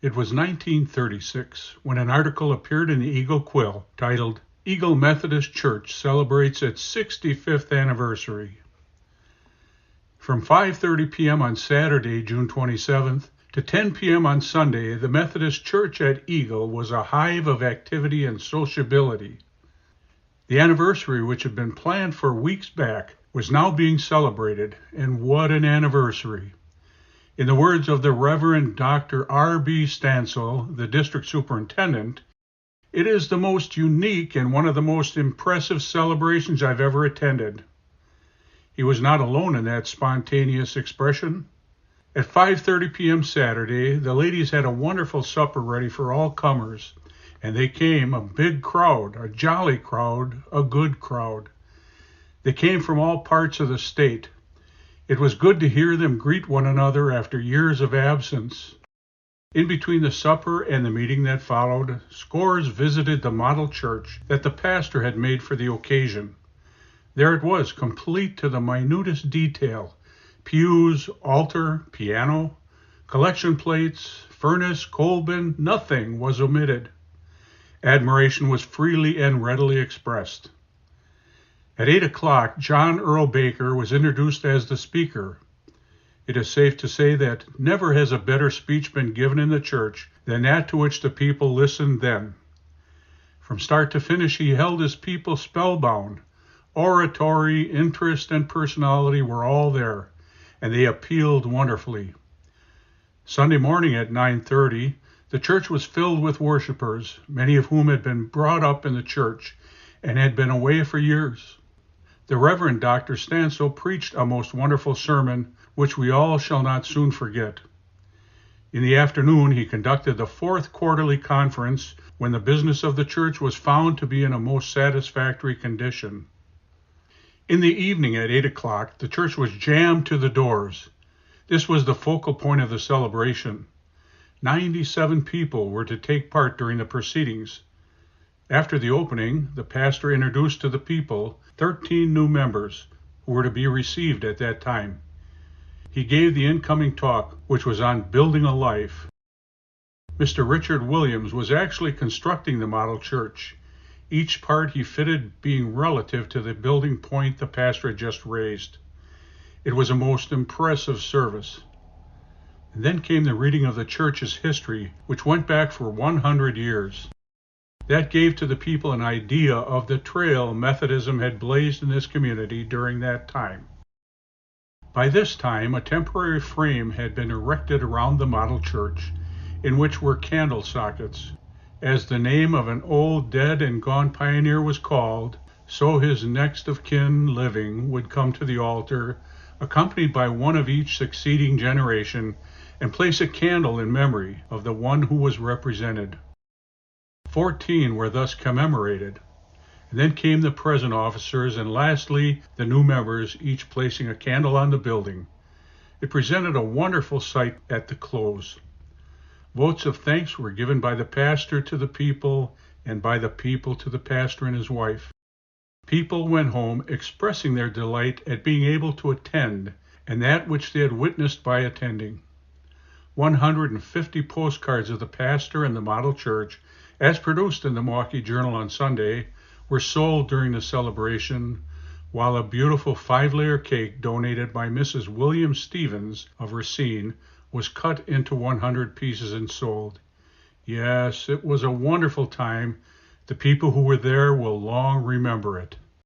It was 1936 when an article appeared in the Eagle Quill titled, "Eagle Methodist Church Celebrates its 65th Anniversary." From 5:30 p.m. on Saturday, June 27th, to 10 p.m. on Sunday, the Methodist Church at Eagle was a hive of activity and sociability. The anniversary, which had been planned for weeks back, was now being celebrated, and what an anniversary. In the words of the Reverend Dr. R.B. Stansel, the district superintendent, "It is the most unique and one of the most impressive celebrations I've ever attended." He was not alone in that spontaneous expression. At 5:30 p.m. Saturday, the ladies had a wonderful supper ready for all comers, and they came, a big crowd, a jolly crowd, a good crowd. They came from all parts of the state. It was good to hear them greet one another after years of absence. In between the supper and the meeting that followed, scores visited the model church that the pastor had made for the occasion. There it was, complete to the minutest detail: pews, altar, piano, collection plates, furnace, coal bin, nothing was omitted. Admiration was freely and readily expressed. At 8 o'clock, John Earl Baker was introduced as the speaker. It is safe to say that never has a better speech been given in the church than that to which the people listened then. From start to finish, he held his people spellbound. Oratory, interest, and personality were all there, and they appealed wonderfully. Sunday morning at 9:30, the church was filled with worshipers, many of whom had been brought up in the church and had been away for years. The Reverend Dr. Stansel preached a most wonderful sermon, which we all shall not soon forget. In the afternoon, he conducted the 4th quarterly conference, when the business of the church was found to be in a most satisfactory condition. In the evening at 8 o'clock, the church was jammed to the doors. This was the focal point of the celebration. 97 people were to take part during the proceedings. After the opening, the pastor introduced to the people 13 new members who were to be received at that time. He gave the incoming talk, which was on building a life. Mr. Richard Williams was actually constructing the model church, each part he fitted being relative to the building point the pastor had just raised. It was a most impressive service. And then came the reading of the church's history, which went back for 100 years. That gave to the people an idea of the trail Methodism had blazed in this community during that time. By this time, a temporary frame had been erected around the model church, in which were candle sockets. As the name of an old dead and gone pioneer was called, so his next of kin living would come to the altar, accompanied by one of each succeeding generation, and place a candle in memory of the one who was represented. 14 were thus commemorated. And then came the present officers, and lastly the new members, each placing a candle on the building. It presented a wonderful sight at the close. Votes of thanks were given by the pastor to the people, and by the people to the pastor and his wife. People went home expressing their delight at being able to attend, and that which they had witnessed by attending. 150 postcards of the pastor and the model church, as produced in the Milwaukee Journal on Sunday, were sold during the celebration, while a beautiful 5-layer cake donated by Mrs. William Stevens of Racine was cut into 100 pieces and sold. Yes, it was a wonderful time. The people who were there will long remember it.